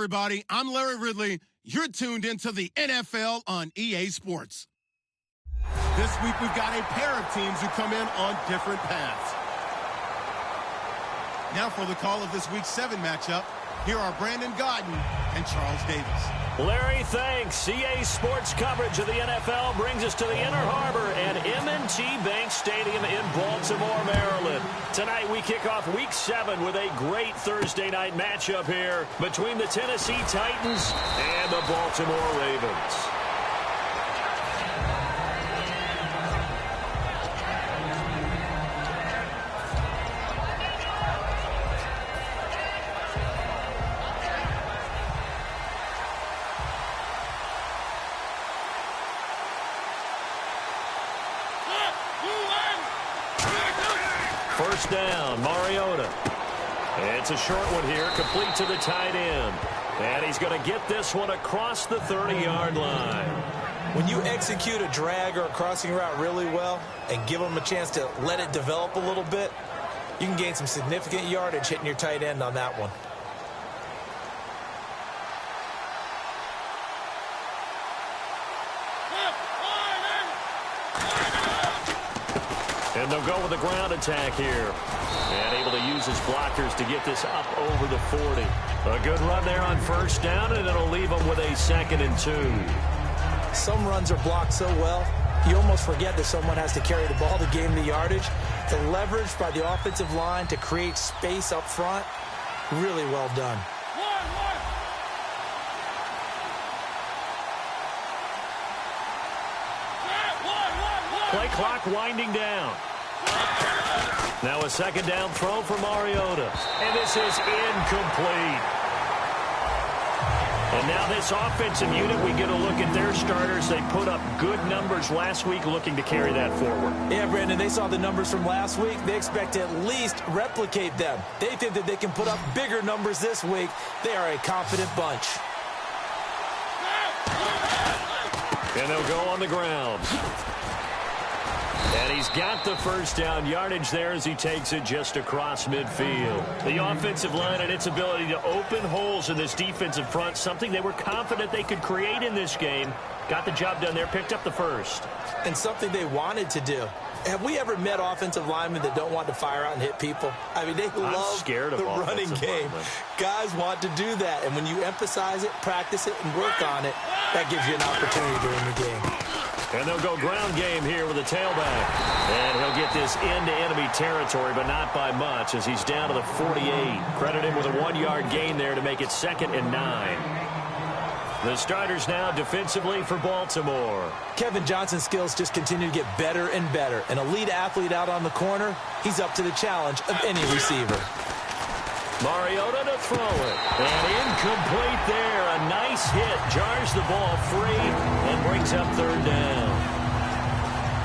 everybody. I'm Larry Ridley. You're tuned into the NFL on EA Sports. This week, we've got a pair of teams who come in on different paths. Now for the call of this week's 7 matchup, here are Brandon Godden and Charles Davis. Larry, thanks. EA Sports coverage of the NFL brings us to the Inner Harbor at M&T Bank Stadium in Baltimore, Maryland. Tonight we kick off Week 7 with a great Thursday night matchup here between the Tennessee Titans and the Baltimore Ravens. First down, Mariota. It's a short one here, complete to the tight end. And he's going to get this one across the 30-yard line. When you execute a drag or a crossing route really well and give them a chance to let it develop a little bit, you can gain some significant yardage hitting your tight end on that one. And they'll go with the ground attack here. And able to use his blockers to get this up over the 40. A good run there on first down, and it'll leave him with a 2nd and 2. Some runs are blocked so well, you almost forget that someone has to carry the ball to gain the yardage. The leverage by the offensive line to create space up front, really well done. Play clock winding down. Now a 2nd down throw for Mariota. And this is incomplete. And now this offensive unit, we get a look at their starters. They put up good numbers last week, looking to carry that forward. Yeah, Brandon, they saw the numbers from last week. They expect to at least replicate them. They think that they can put up bigger numbers this week. They are a confident bunch. And they'll go on the ground. And he's got the first down yardage there as he takes it just across midfield. The offensive line and its ability to open holes in this defensive front, something they were confident they could create in this game. Got the job done there, picked up the first. And something they wanted to do. Have we ever met offensive linemen that don't want to fire out and hit people? I mean, they love the running game. Guys want to do that. And when you emphasize it, practice it, and work on it, that gives you an opportunity during the game. And they'll go ground game here with a tailback. And he'll get this into enemy territory, but not by much as he's down to the 48. Credit him with a 1-yard gain there to make it 2nd and 9. The starters now defensively for Baltimore. Kevin Johnson's skills just continue to get better and better. An elite athlete out on the corner, he's up to the challenge of any receiver. Mariota to throw it. And incomplete there. A nice hit. Jars the ball free and brings up 3rd down.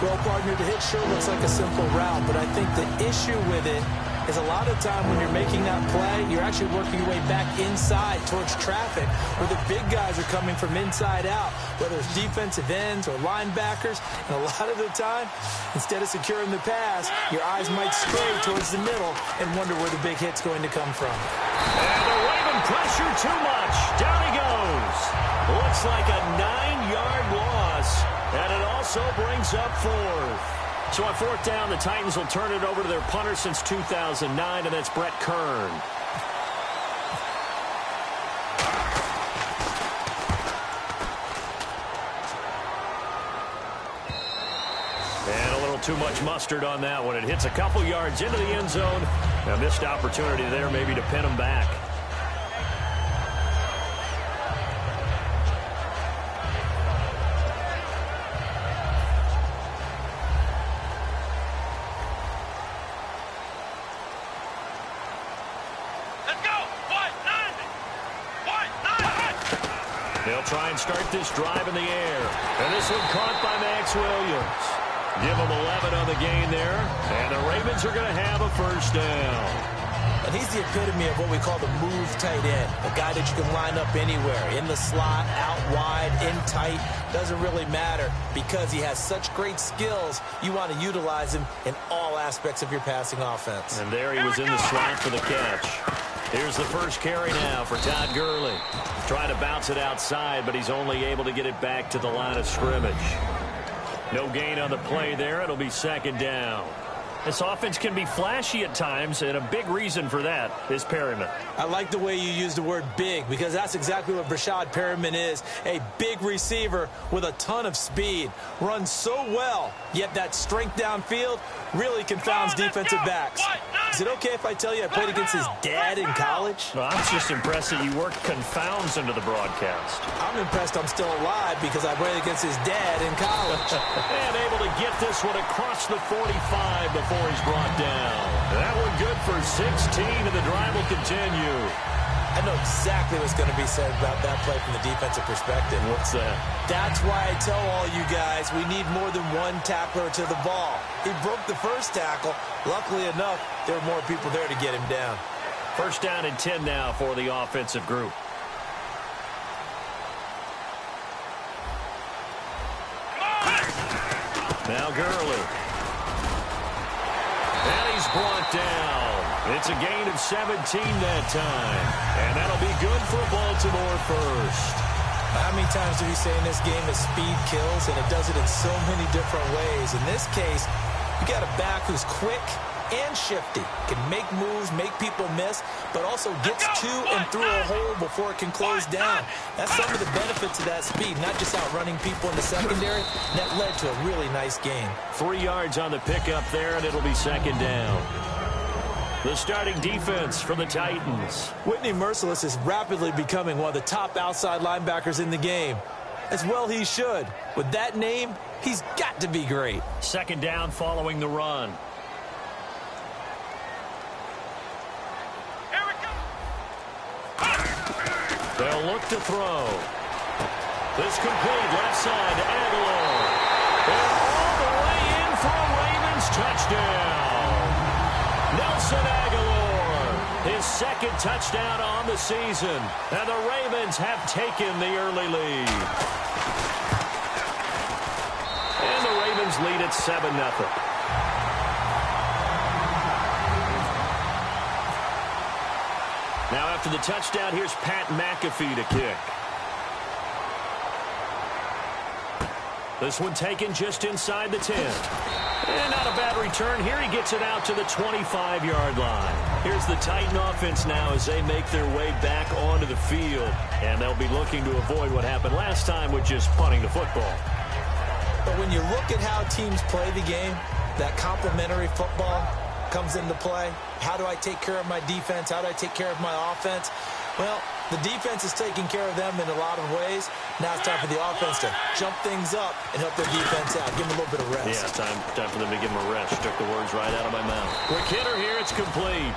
Well, partner, the hit sure looks like a simple route, but I think the issue with it is a lot of time when you're making that play, you're actually working your way back inside towards traffic where the big guys are coming from inside out, whether it's defensive ends or linebackers. And a lot of the time, instead of securing the pass, your eyes might stray towards the middle and wonder where the big hit's going to come from. And the Raven pressure too much. Down he goes. Looks like a 9-yard loss, and it also brings up 4th. So on 4th down, the Titans will turn it over to their punter since 2009, and that's Brett Kern. And a little too much mustard on that one. It hits a couple yards into the end zone. A missed opportunity there maybe to pin them back. They'll try and start this drive in the air. And this one caught by Max Williams. Give them 11 on the gain there. And the Ravens are going to have a first down. And he's the epitome of what we call the move tight end. A guy that you can line up anywhere. In the slot, out wide, in tight. Doesn't really matter. Because he has such great skills, you want to utilize him in all aspects of your passing offense. And there he was in the slot for the catch. Here's the first carry now for Todd Gurley. Trying to bounce it outside, but he's only able to get it back to the line of scrimmage. No gain on the play there. It'll be second down. This offense can be flashy at times, and a big reason for that is Perryman. I like the way you use the word big, because that's exactly what Brashad Perryman is. A big receiver with a ton of speed. Runs so well, yet that strength downfield really confounds defensive backs. Is it okay if I tell you I played against his dad in college? Well, I'm just impressed that you worked confounds into the broadcast. I'm impressed I'm still alive because I played against his dad in college. And able to get this one across the 45 before he's brought down. That one good for 16, and the drive will continue. I know exactly what's going to be said about that play from the defensive perspective. What's that? That's why I tell all you guys we need more than one tackler to the ball. He broke the first tackle. Luckily enough, there were more people there to get him down. First down and 10 now for the offensive group. Now Gurley. And he's brought down. It's a gain of 17 that time. And that'll be good for Baltimore first. How many times do we say in this game that speed kills, and it does it in so many different ways? In this case, you got a back who's quick and shifty, can make moves, make people miss, but also gets to and through a hole before it can close down. That's some of the benefits of that speed, not just outrunning people in the secondary. That led to a really nice game. 3 yards on the pickup there, and it'll be second down. The starting defense for the Titans. Whitney Merciless is rapidly becoming one of the top outside linebackers in the game. As well he should. With that name, he's got to be great. Second down following the run. They'll look to throw. This complete left side to Aguilar. And all the way in for a Ravens touchdown. Nelson Aguilar, his second touchdown on the season. And the Ravens have taken the early lead. And the Ravens lead at 7-0. Now after the touchdown, here's Pat McAfee to kick. This one taken just inside the 10. And not a bad return. Here he gets it out to the 25-yard line. Here's the Titan offense now as they make their way back onto the field. And they'll be looking to avoid what happened last time with just punting the football. But when you look at how teams play the game, that complementary football comes into play. How do I take care of my defense? How do I take care of my offense? Well, the defense is taking care of them in a lot of ways. Now it's time for the offense to jump things up and help their defense out. Give them a little bit of rest. Yeah, time for them to give them a rest. Took the words right out of my mouth. Quick hitter here. It's complete.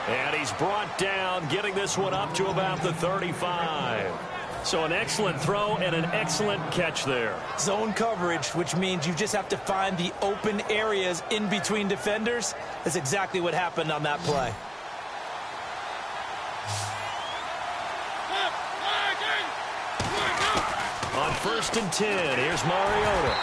And he's brought down, getting this one up to about the 35. So an excellent throw and an excellent catch there. Zone coverage, which means you just have to find the open areas in between defenders. That's exactly what happened on that play. On 1st and 10, here's Mariota.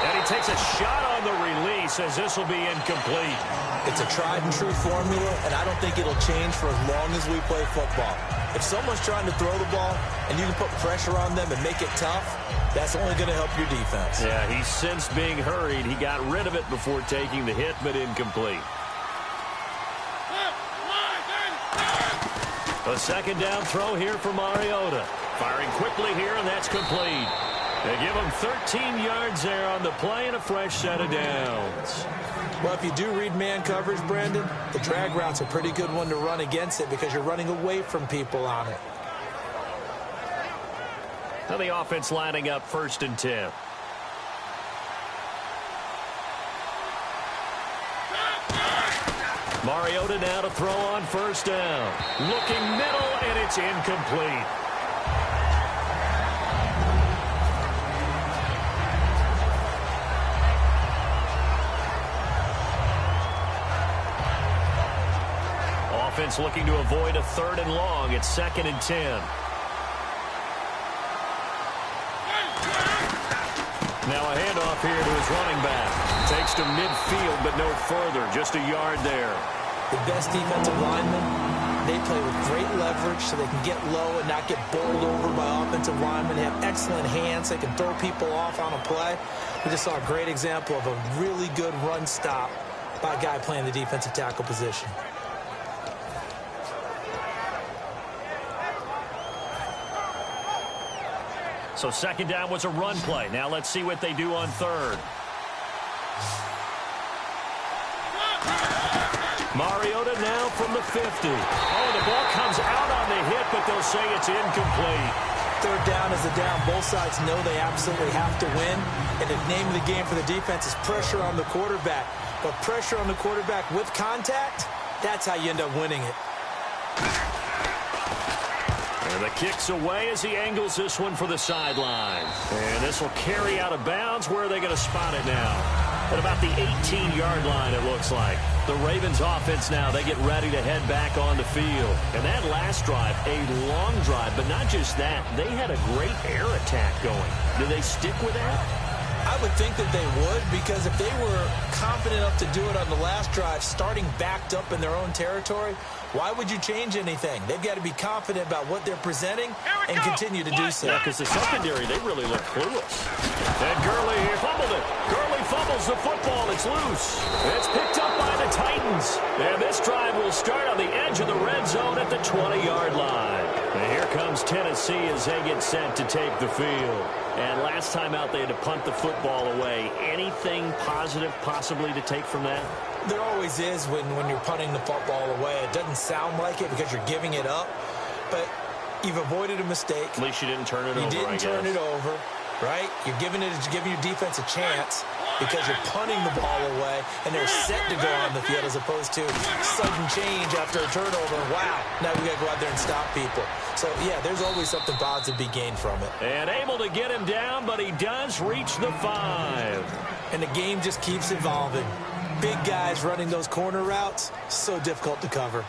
And he takes a shot on the release as this will be incomplete. It's a tried and true formula, and I don't think it'll change for as long as we play football. If someone's trying to throw the ball and you can put pressure on them and make it tough, that's only going to help your defense. Yeah, he's sensed being hurried. He got rid of it before taking the hit, but incomplete. A second down throw here for Mariota. Firing quickly here, and that's complete. They give him 13 yards there on the play and a fresh set of downs. Well, if you do read man coverage, Brandon, the drag route's a pretty good one to run against it because you're running away from people on it. Now the offense lining up 1st and 10. Mariota now to throw on 1st down. Looking middle, and it's incomplete. Offense looking to avoid a 3rd and long. It's 2nd and 10. Now a handoff here to his running back. Takes to midfield, but no further. Just a yard there. The best defensive linemen, they play with great leverage so they can get low and not get bowled over by offensive linemen. They have excellent hands. They can throw people off on a play. We just saw a great example of a really good run stop by a guy playing the defensive tackle position. So second down was a run play. Now let's see what they do on third. Mariota now from the 50. Oh, the ball comes out on the hit, but they'll say it's incomplete. Third down is a down. Both sides know they absolutely have to win. And the name of the game for the defense is pressure on the quarterback. But pressure on the quarterback with contact, that's how you end up winning it. And the kick's away as he angles this one for the sideline. And this will carry out of bounds. Where are they going to spot it now? At about the 18-yard line, it looks like. The Ravens offense now, they get ready to head back on the field. And that last drive, a long drive, but not just that. They had a great air attack going. Do they stick with that? I would think that they would, because if they were confident enough to do it on the last drive, starting backed up in their own territory, why would you change anything? They've got to be confident about what they're presenting and continue to do so. Yeah, because the secondary, they really look clueless. And Gurley here fumbled it. Gurley fumbles the football. It's loose. It's picked up by the Titans. And this drive will start on the edge of the red zone at the 20-yard line. And here comes Tennessee as they get set to take the field. And last time out, they had to punt the football away. Anything positive possibly to take from that? There always is when you're punting the football away. It doesn't sound like it because you're giving it up, but you've avoided a mistake. At least you didn't turn it over, You didn't turn it over, right? You're giving your defense a chance because you're punting the ball away, and they're set to go on the field as opposed to sudden change after a turnover. Wow, now we got to go out there and stop people. So, yeah, there's always something positive to be gained from it. And able to get him down, but he does reach the 5. And the game just keeps evolving. Big guys running those corner routes, so difficult to cover.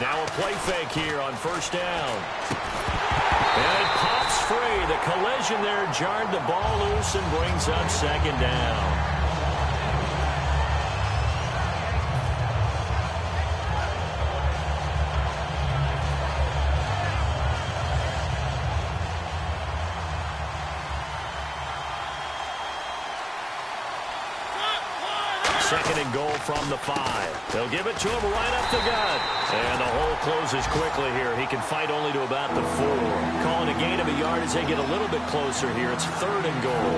Now a play fake here on first down. And it pops free. The collision there jarred the ball loose and brings up second down. Second and goal from the 5. They'll give it to him right up the gut. And the hole closes quickly here. He can fight only to about the 4. Calling a gain of a yard as they get a little bit closer here. It's third and goal.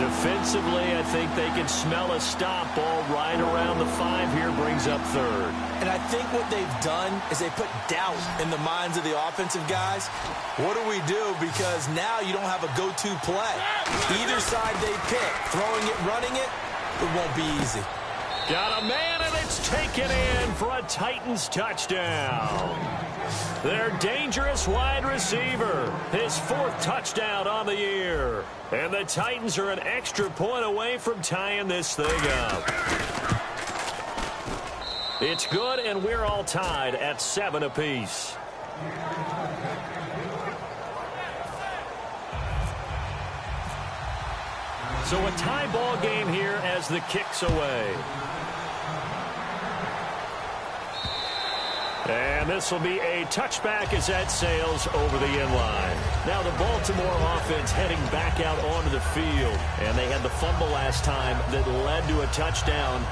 Defensively, I think they can smell a stop. Ball right around the 5 here brings up third. And I think what they've done is they put doubt in the minds of the offensive guys. What do we do? Because now you don't have a go-to play. Either side they pick, throwing it, running it, it won't be easy. Got a man, and it's taken in for a Titans touchdown. Their dangerous wide receiver, his 4th touchdown on the year. And the Titans are an extra point away from tying this thing up. It's good, and we're all tied at 7 apiece. So a tie ball game here as the kick's away. And this will be a touchback as that sails over the end line. Now the Baltimore offense heading back out onto the field. And they had the fumble last time that led to a touchdown.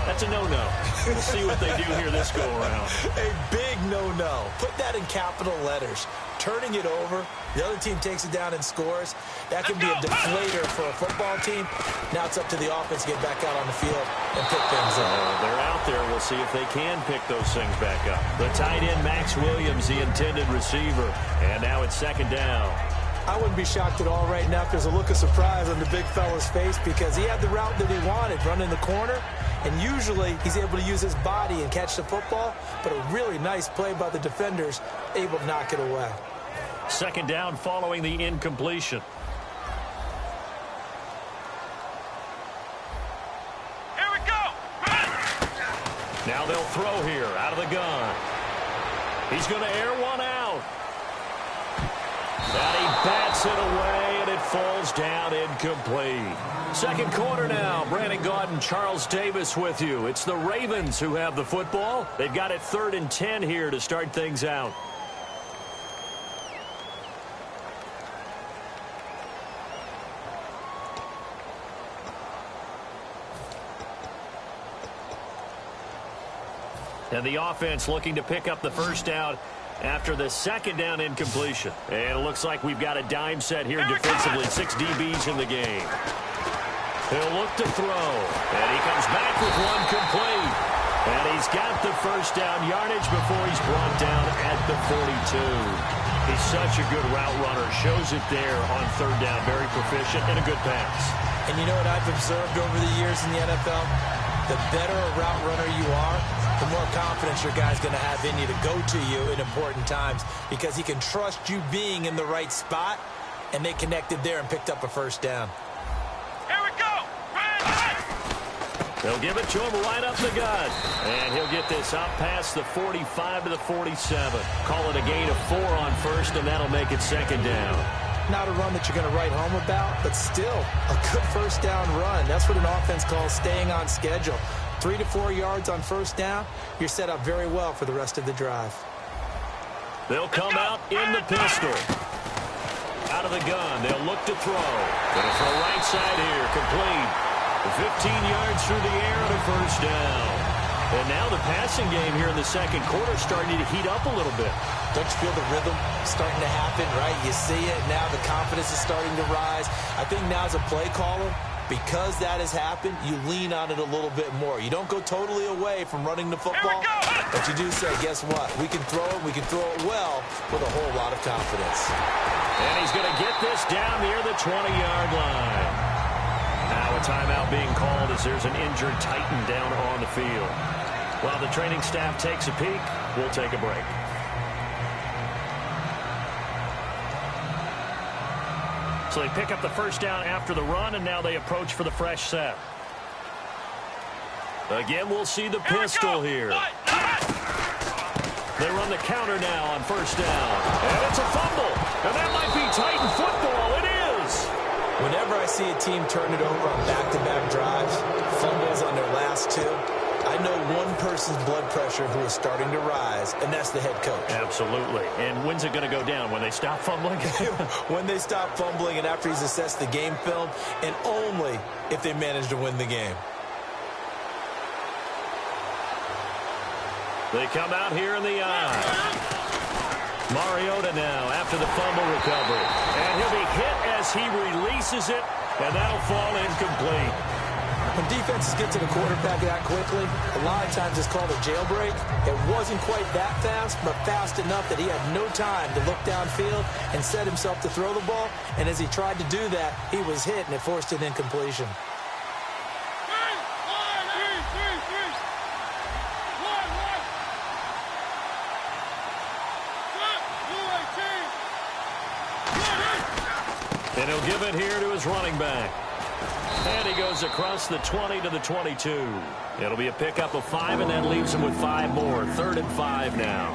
That's a no-no. We'll see what they do here this go-around. A big no-no. Put that in capital letters. Turning it over, the other team takes it down and scores. That can be a deflator for a football team. Now it's up to the offense to get back out on the field and pick things up. They're out there. We'll see if they can pick those things back up. The tight end, Max Williams, the intended receiver. And now it's second down. I wouldn't be shocked at all right now if there's a look of surprise on the big fella's face because he had the route that he wanted, running the corner. And usually he's able to use his body and catch the football, but a really nice play by the defenders, able to knock it away. Second down following the incompletion. Here we go. Now they'll throw here out of the gun. He's going to air one out. And he bats Hits it away, and it falls down incomplete. Second quarter now. Brandon Gaudin, Charles Davis with you. It's the Ravens who have the football. They've got it 3rd and 10 here to start things out. And the offense looking to pick up the first down after the second down incompletion. And it looks like we've got a dime set here defensively. 6 DBs in the game. He'll look to throw. And he comes back with one complete. And he's got the first down yardage before he's brought down at the 42. He's such a good route runner. Shows it there on 3rd down. Very proficient and a good pass. And you know what I've observed over the years in the NFL? The better a route runner you are, the more confidence your guy's going to have in you to go to you in important times because he can trust you being in the right spot, and they connected there and picked up a first down. Here we go! They'll give it to him right up the gut. And he'll get this up past the 45 to the 47. Call it a gain of 4 on first, and that'll make it 2nd down. Not a run that you're going to write home about, but still a good first down run. That's what an offense calls staying on schedule. 3 to 4 yards on first down, you're set up very well for the rest of the drive. They'll come out in the pistol. Out of the gun, they'll look to throw. Gonna throw right side here, complete. 15 yards through the air and a first down. And now the passing game here in the second quarter starting to heat up a little bit. Don't you feel the rhythm starting to happen, right? You see it now, the confidence is starting to rise. I think now as a play caller, because that has happened, you lean on it a little bit more. You don't go totally away from running the football, but you do say, guess what? We can throw it, we can throw it well with a whole lot of confidence. And he's going to get this down near the 20-yard line. Now a timeout being called as there's an injured Titan down on the field. While the training staff takes a peek, we'll take a break. So they pick up the first down after the run, and now they approach for the fresh set. Again, we'll see the pistol here. They run the counter now on first down. And it's a fumble. And that might be Titan football. It is. Whenever I see a team turn it over on back-to-back drives, fumbles on their last 2, I know one person's blood pressure who is starting to rise, and that's the head coach. Absolutely. And when's it going to go down? When they stop fumbling? When they stop fumbling and after he's assessed the game film, and only if they manage to win the game. They come out here in the eye. Mariota now after the fumble recovery. And he'll be hit as he releases it, and that'll fall incomplete. When defenses get to the quarterback that quickly, a lot of times it's called a jailbreak. It wasn't quite that fast, but fast enough that he had no time to look downfield and set himself to throw the ball. And as he tried to do that, he was hit, and it forced an incompletion. And he'll give it here to his running back. And he goes across the 20 to the 22. It'll be a pickup of 5, and that leaves him with 5 more. 3rd and 5 now.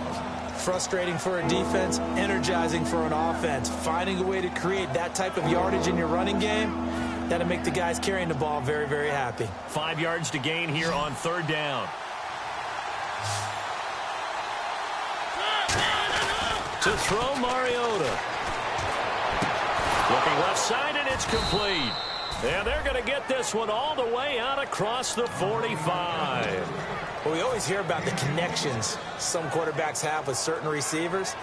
Frustrating for a defense, energizing for an offense. Finding a way to create that type of yardage in your running game, that'll make the guys carrying the ball very, very happy. 5 yards to gain here on 3rd down. To throw Mariota. Looking left side, and it's complete. And they're going to get this one all the way out across the 45. Well, we always hear about the connections some quarterbacks have with certain receivers.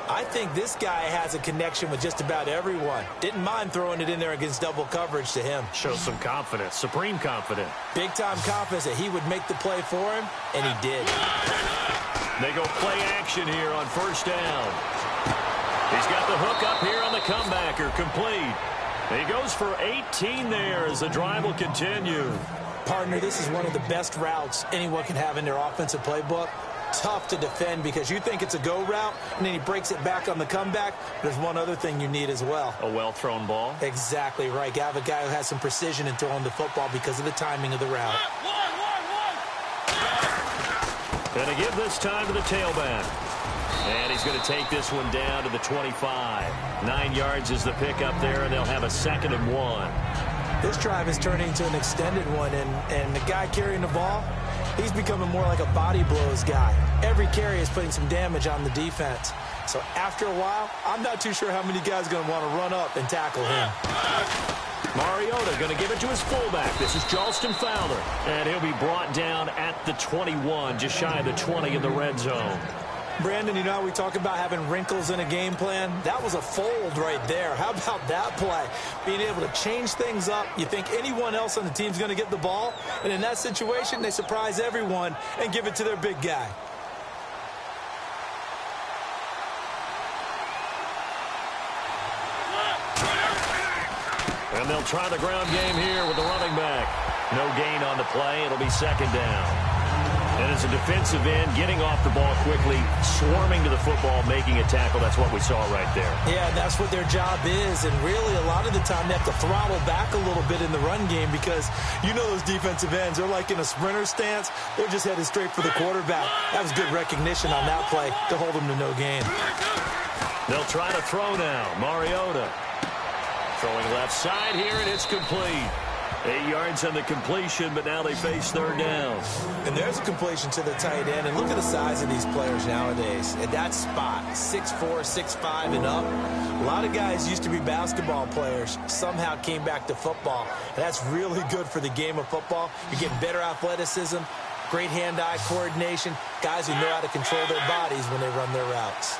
I think this guy has a connection with just about everyone. Didn't mind throwing it in there against double coverage to him. Shows some confidence, supreme confidence. Big-time confidence that he would make the play for him, and he did. They go play action here on first down. He's got the hook up here on the comebacker, complete. He goes for 18 there as the drive will continue. Partner, this is one of the best routes anyone can have in their offensive playbook. Tough to defend because you think it's a go route, and then he breaks it back on the comeback. There's one other thing you need as well. A well-thrown ball? Exactly right. You have a guy who has some precision in throwing the football because of the timing of the route. And to give this time to the tailback. And he's going to take this one down to the 25. 9 yards is the pickup there, and they'll have a 2nd and 1. This drive is turning into an extended one, and the guy carrying the ball, he's becoming more like a body blows guy. Every carry is putting some damage on the defense. So after a while, I'm not too sure how many guys are going to want to run up and tackle him. Mariota going to give it to his fullback. This is Charleston Fowler. And he'll be brought down at the 21, just shy of the 20 in the red zone. Brandon, you know how we talk about having wrinkles in a game plan? That was a fold right there. How about that play? Being able to change things up. You think anyone else on the team's going to get the ball? And in that situation, they surprise everyone and give it to their big guy. And they'll try the ground game here with the running back. No gain on the play. It'll be 2nd down. And as a defensive end, getting off the ball quickly, swarming to the football, making a tackle, that's what we saw right there. Yeah, and that's what their job is. And really, a lot of the time, they have to throttle back a little bit in the run game because you know those defensive ends, they're like in a sprinter stance. They're just headed straight for the quarterback. That was good recognition on that play to hold them to no gain. They'll try to throw now. Mariota throwing left side here, and it's complete. 8 yards on the completion, but now they face 3rd down. And there's a completion to the tight end. And look at the size of these players nowadays. At that spot, 6'4", 6'5", and up. A lot of guys used to be basketball players, somehow came back to football. And that's really good for the game of football. You're getting better athleticism, great hand-eye coordination, guys who know how to control their bodies when they run their routes.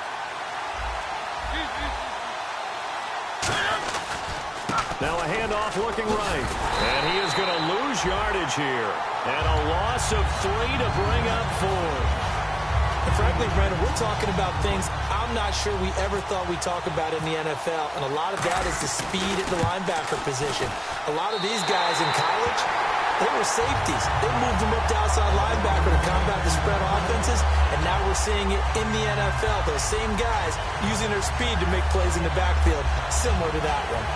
Now a handoff looking right. And he is going to lose yardage here. And a loss of 3 to bring up 4. And frankly, Brandon, we're talking about things I'm not sure we ever thought we'd talk about in the NFL. And a lot of that is the speed at the linebacker position. A lot of these guys in college, they were safeties. They moved them up to outside linebacker to combat the spread offenses. And now we're seeing it in the NFL. Those same guys using their speed to make plays in the backfield, similar to that one.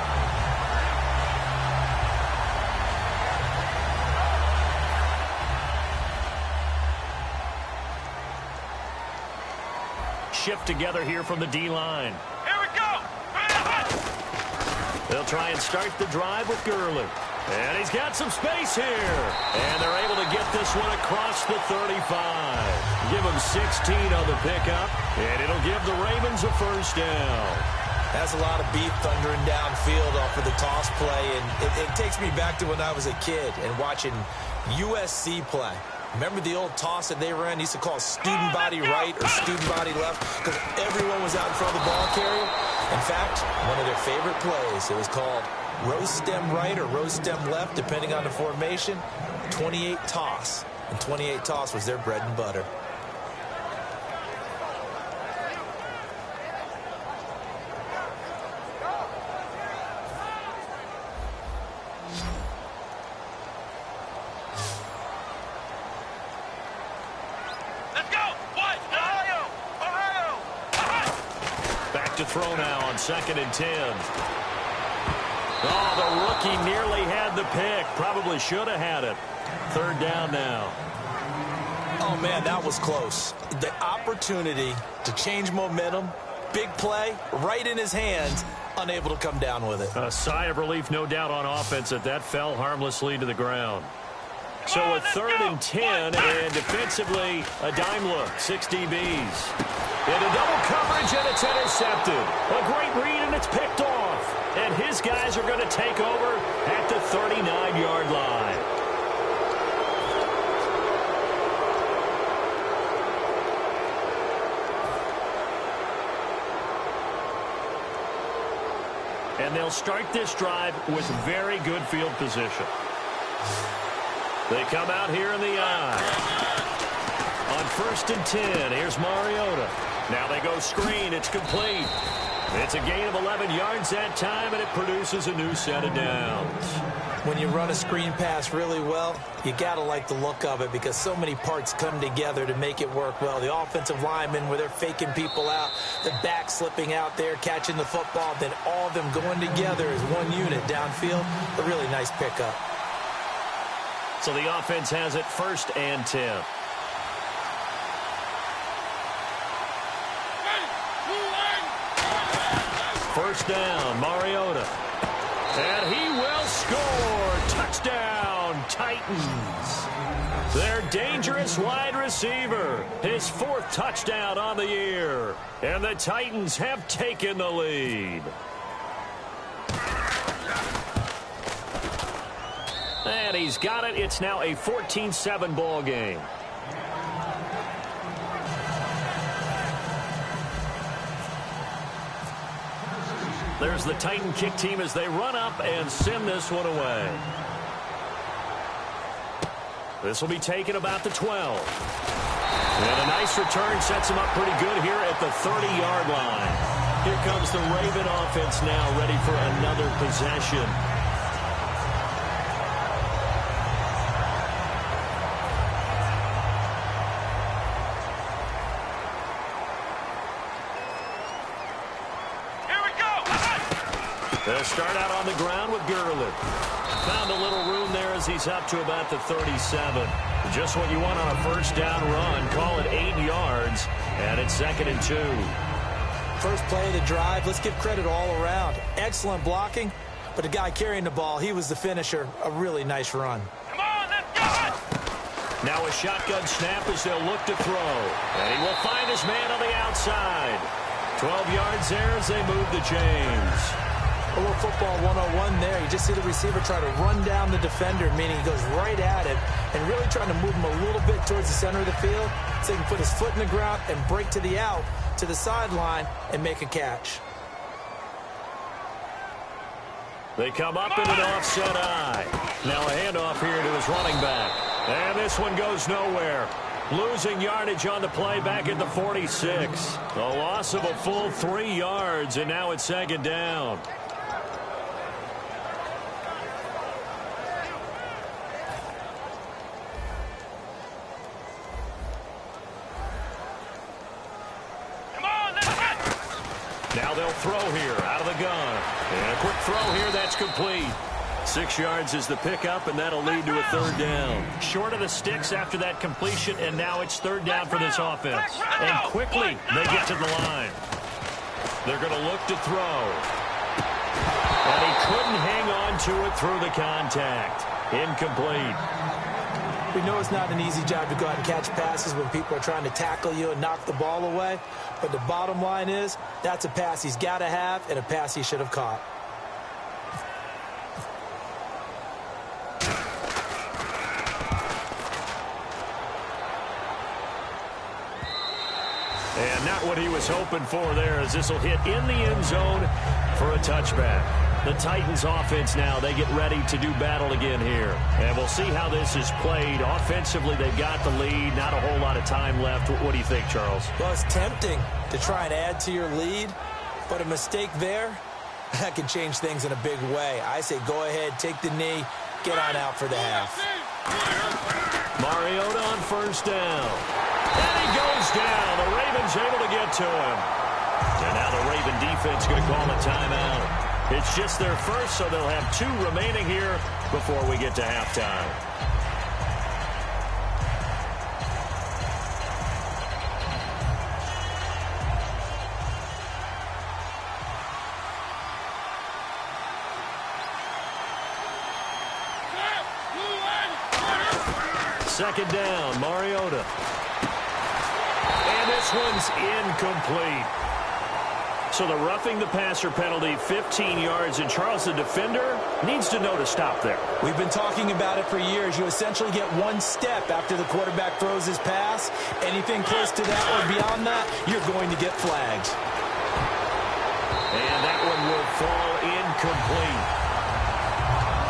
Shift together here from the D-line. Here we go. They'll try and start the drive with Gurley. And he's got some space here. And they're able to get this one across the 35. Give him 16 on the pickup. And it'll give the Ravens a 1st down. That's a lot of beef thundering downfield off of the toss play. And it takes me back to when I was a kid and watching USC play. Remember the old toss that they ran? They used to call student body right or student body left because everyone was out in front of the ball carrier. In fact, one of their favorite plays, it was called rose stem right or rose stem left, depending on the formation, 28 toss. And 28 toss was their bread and butter. To throw now on 2nd and 10. Oh, the rookie nearly had the pick. Probably should have had it. 3rd down now. Oh, man, that was close. The opportunity to change momentum, big play, right in his hands, unable to come down with it. A sigh of relief, no doubt, on offense that fell harmlessly to the ground. So a 3rd and 10, and defensively, a dime look, 6 DBs. Into double coverage, and it's intercepted. A great read, and it's picked off. And his guys are going to take over at the 39-yard line. And they'll start this drive with very good field position. They come out here in the eye. On 1st and 10, here's Mariota. Now they go screen. It's complete. It's a gain of 11 yards that time, and it produces a new set of downs. When you run a screen pass really well, you got to like the look of it because so many parts come together to make it work well. The offensive linemen, where they're faking people out, the back slipping out there, catching the football, then all of them going together as one unit downfield. A really nice pickup. So the offense has it 1st and 10. first down. Mariota. And he will score. Touchdown, Titans. Their dangerous wide receiver. His 4th touchdown on the year. And the Titans have taken the lead. And he's got it. It's now a 14-7 ball game. There's the Titan kick team as they run up and send this one away. This will be taken about the 12. And a nice return sets him up pretty good here at the 30-yard line. Here comes the Raven offense now, ready for another possession. They'll start out on the ground with Gurley. Found a little room there as he's up to about the 37. Just what you want on a first down run. Call it 8 yards, and it's 2nd and 2. First play of the drive. Let's give credit all around. Excellent blocking, but the guy carrying the ball, he was the finisher. A really nice run. Come on, let's go! Now a shotgun snap as they'll look to throw. And he will find his man on the outside. 12 yards there as they move the chains. A little football 101 there. You just see the receiver try to run down the defender, meaning he goes right at it and really trying to move him a little bit towards the center of the field so he can put his foot in the ground and break to the out, to the sideline, and make a catch. They come up in an offset eye. Now a handoff here to his running back. And this one goes nowhere. Losing yardage on the play back at the 46. A loss of a full 3 yards, and now it's 2nd down. Now they'll throw here out of the gun. And a quick throw here, that's complete. 6 yards is the pickup, and that'll lead to a 3rd down. Short of the sticks after that completion, and now it's 3rd down for this offense. And quickly, they get to the line. They're going to look to throw. And he couldn't hang on to it through the contact. Incomplete. We know it's not an easy job to go out and catch passes when people are trying to tackle you and knock the ball away. But the bottom line is, that's a pass he's got to have and a pass he should have caught. And not what he was hoping for there, as this will hit in the end zone for a touchback. The Titans offense now, they get ready to do battle again here. And we'll see how this is played. Offensively, they've got the lead. Not a whole lot of time left. What do you think, Charles? Well, it's tempting to try and add to your lead, but a mistake there, that can change things in a big way. I say go ahead, take the knee, get on out for the half. Mariota on first down. And he goes down. The Ravens able to get to him. And now the Raven defense going to call a timeout. It's just their first, so they'll have 2 remaining here before we get to halftime. Second down, Mariota. And this one's incomplete. So the roughing the passer penalty, 15 yards, and Charles, the defender, needs to know to stop there. We've been talking about it for years. You essentially get 1 step after the quarterback throws his pass. Anything close to that or beyond that, you're going to get flagged. And that one will fall incomplete.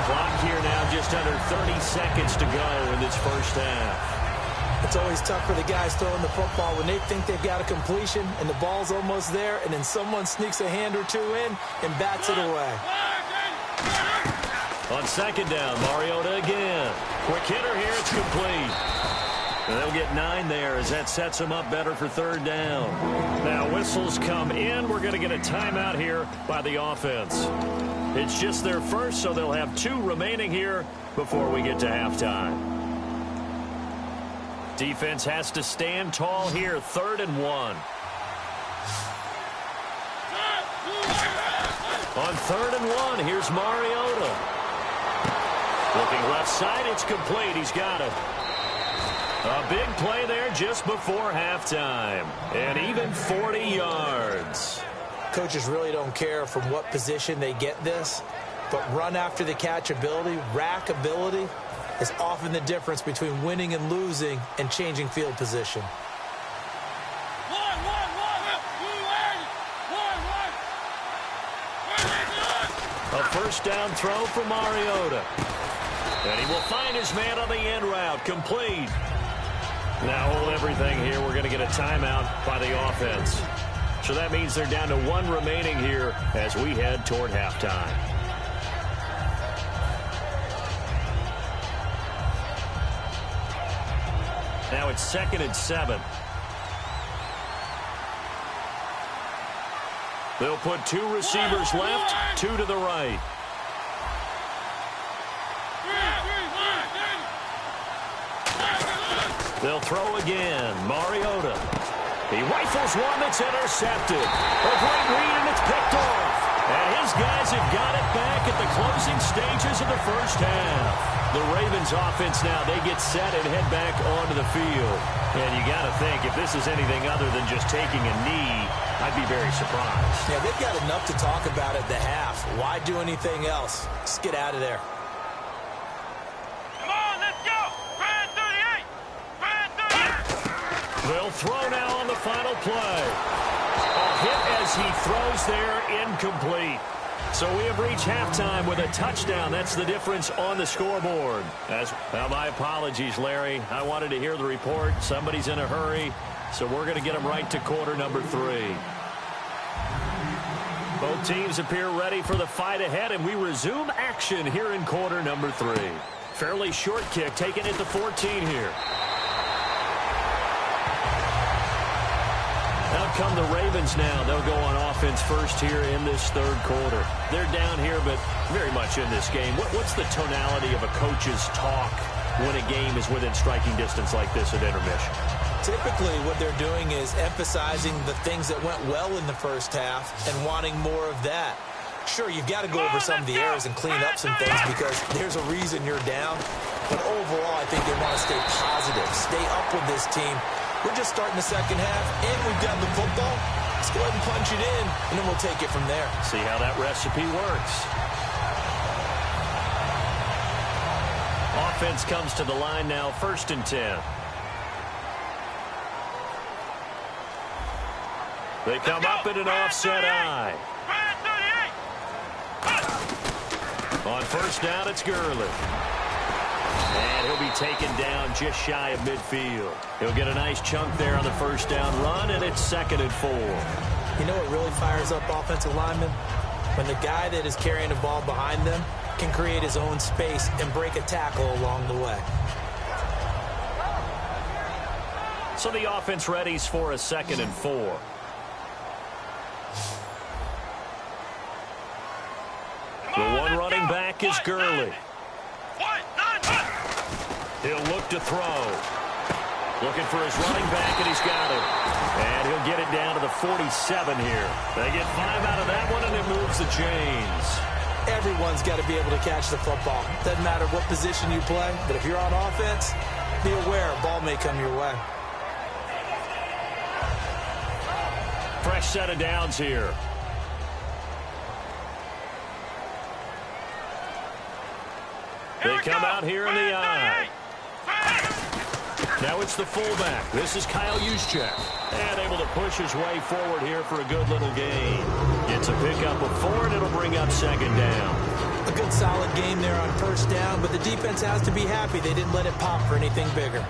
Clock here now just under 30 seconds to go in this first half. It's always tough for the guys throwing the football when they think they've got a completion and the ball's almost there, and then someone sneaks a hand or 2 in and bats it away. On second down, Mariota again. Quick hitter here, it's complete. And they'll get 9 there as that sets them up better for 3rd down. Now whistles come in. We're going to get a timeout here by the offense. It's just their first, so they'll have 2 remaining here before we get to halftime. Defense has to stand tall here, 3rd and 1. On 3rd and 1, here's Mariota. Looking left side, it's complete. He's got it. A big play there just before halftime. And even 40 yards. Coaches really don't care from what position they get this, but run after the catch ability, rack ability, is often the difference between winning and losing and changing field position. A first down throw for Mariota. And he will find his man on the end route. Complete. Now hold everything here. We're going to get a timeout by the offense. So that means they're down to 1 remaining here as we head toward halftime. Now it's 2nd and 7. They'll put 2 receivers left, 2 to the right. They'll throw again. Mariota. He rifles one that's intercepted. A great read, and it's picked off. And his guys have got it back at the closing stages of the first half. The Ravens offense now, they get set and head back onto the field. And you got to think, if this is anything other than just taking a knee, I'd be very surprised. Yeah, they've got enough to talk about at the half. Why do anything else? Just get out of there. They'll throw now on the final play. A hit as he throws there, incomplete. So we have reached halftime with a touchdown. That's the difference on the scoreboard. Well, my apologies, Larry. I wanted to hear the report. Somebody's in a hurry, so we're going to get them right to quarter number 3. Both teams appear ready for the fight ahead, and we resume action here in quarter number 3. Fairly short kick taken at the 14 here. Out come the Ravens now. They'll go on offense first here in this 3rd quarter. They're down here, but very much in this game. What's the tonality of a coach's talk when a game is within striking distance like this at intermission? Typically, what they're doing is emphasizing the things that went well in the first half and wanting more of that. Sure, you've got to go over some of the errors and clean up some things because there's a reason you're down. But overall, I think they want to stay positive, stay up with this team. We're just starting the second half, and we've got the football. Let's go ahead and punch it in, and then we'll take it from there. See how that recipe works. Offense comes to the line now, 1st and 10. They come up in an offset eye. On 1st down, it's Gurley. And he'll be taken down just shy of midfield. He'll get a nice chunk there on the 1st down run, and it's 2nd and 4. You know what really fires up offensive linemen? When the guy that is carrying the ball behind them can create his own space and break a tackle along the way. So the offense readies for a 2nd and 4. The one running back is Gurley. He'll look to throw. Looking for his running back, and he's got it. And he'll get it down to the 47 here. They get 5 out of that one, and it moves the chains. Everyone's got to be able to catch the football. Doesn't matter what position you play, but if you're on offense, be aware a ball may come your way. Fresh set of downs here. They come out here in the eye. Now it's the fullback. This is Kyle Juszczyk. And able to push his way forward here for a good little gain. It's a pickup of 4, and it'll bring up 2nd down. A good solid game there on 1st down, but the defense has to be happy they didn't let it pop for anything bigger.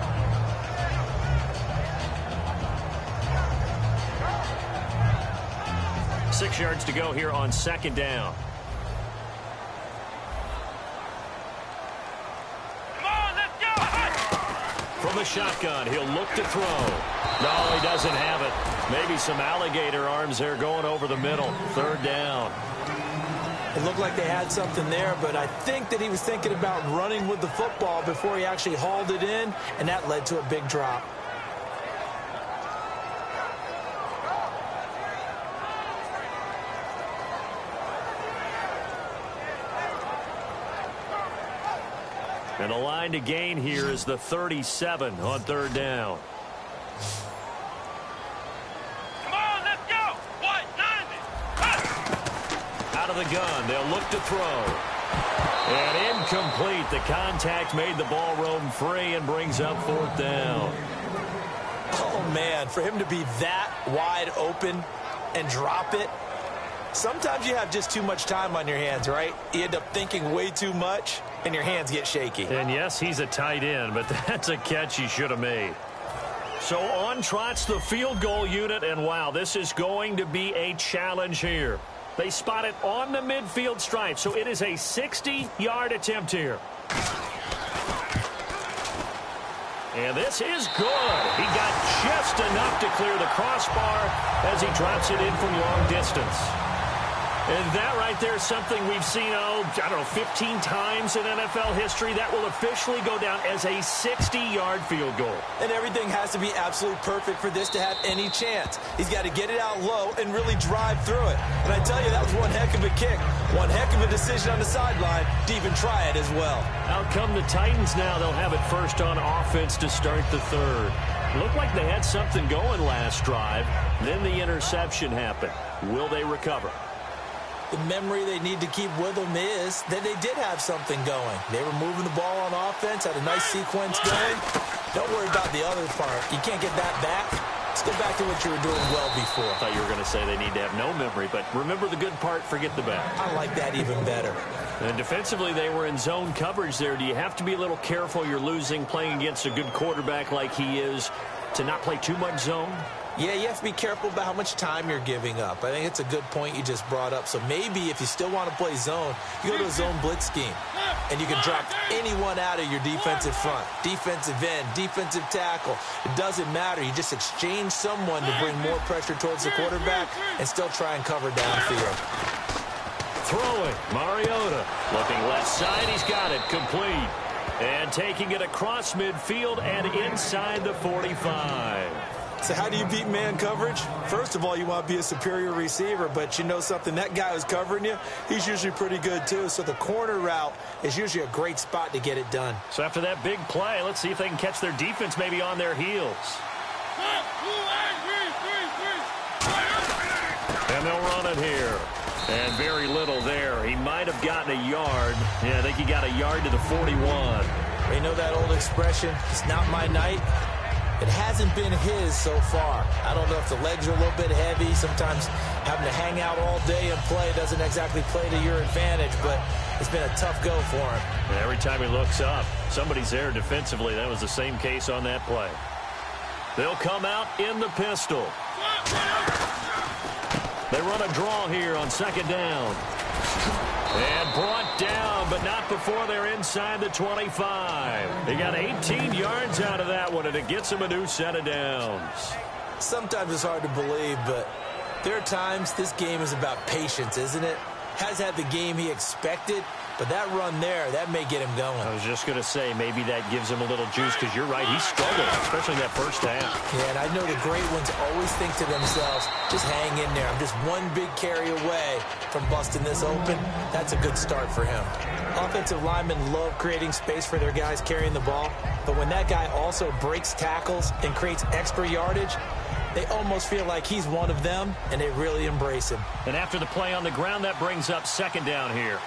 Six yards to go here on 2nd down. From the shotgun, he'll look to throw. No, he doesn't have it. Maybe some alligator arms there going over the middle. 3rd down. It looked like they had something there, but I think that he was thinking about running with the football before he actually hauled it in, and that led to a big drop. And the line to gain here is the 37 on third down. Come on, let's go. What? 90. Out of the gun, they'll look to throw. And incomplete. The contact made the ball roam free and brings up fourth down. Oh, man, for him to be that wide open and drop it. Sometimes you have just too much time on your hands, right? You end up thinking way too much, and your hands get shaky. And yes, he's a tight end, but that's a catch he should have made. So on trots the field goal unit, and wow, this is going to be a challenge here. They spot it on the midfield stripe, so it is a 60-yard attempt here. And this is good. He got just enough to clear the crossbar as he drops it in from long distance. And that right there is something we've seen, I don't know, 15 times in NFL history. That will officially go down as a 60-yard field goal. And everything has to be absolutely perfect for this to have any chance. He's got to get it out low and really drive through it. And I tell you, that was one heck of a kick. One heck of a decision on the sideline to even try it as well. Out come the Titans now. They'll have it first on offense to start the third. Looked like they had something going last drive. Then the interception happened. Will they recover? The memory they need to keep with them is that they did have something going. They were moving the ball on offense, had a nice sequence going. Don't worry about the other part. You can't get that back. Let's go back to what you were doing well before. I thought you were going to say they need to have no memory, but remember the good part, forget the bad. I like that even better. And defensively, they were in zone coverage there. Do you have to be a little careful? You're losing playing against a good quarterback like he is to not play too much zone? Yeah, you have to be careful about how much time you're giving up. I think it's a good point you just brought up. So maybe if you still want to play zone, you go to a zone blitz scheme. And you can drop anyone out of your defensive front. Defensive end, defensive tackle. It doesn't matter. You just exchange someone to bring more pressure towards the quarterback and still try and cover downfield. Throwing, Mariota. Looking left side, he's got it. Complete. And taking it across midfield and inside the 45. So how do you beat man coverage? First of all, you want to be a superior receiver, but you know something, that guy who's covering you, he's usually pretty good too. So the corner route is usually a great spot to get it done. So after that big play, let's see if they can catch their defense maybe on their heels. And they'll run it here. And very little there. He might have gotten a yard. Yeah, I think he got a yard to the 41. You know that old expression, it's not my night? It hasn't been his so far. I don't know if the legs are a little bit heavy. Sometimes having to hang out all day and play doesn't exactly play to your advantage, but it's been a tough go for him. And every time he looks up, somebody's there defensively. That was the same case on that play. They'll come out in the pistol. They run a draw here on second down. And brought down, but not before they're inside the 25. They got 18 yards out of that one, and it gets them a new set of downs. Sometimes it's hard to believe, but there are times this game is about patience, isn't it? Has had the game he expected, but that run there, that may get him going. I was just going to say, maybe that gives him a little juice, because you're right, he struggled, especially that first half. Yeah, and I know the great ones always think to themselves, just hang in there. I'm just one big carry away from busting this open. That's a good start for him. Offensive linemen love creating space for their guys carrying the ball, but when that guy also breaks tackles and creates extra yardage, they almost feel like he's one of them, and they really embrace him. And after the play on the ground, that brings up second down here.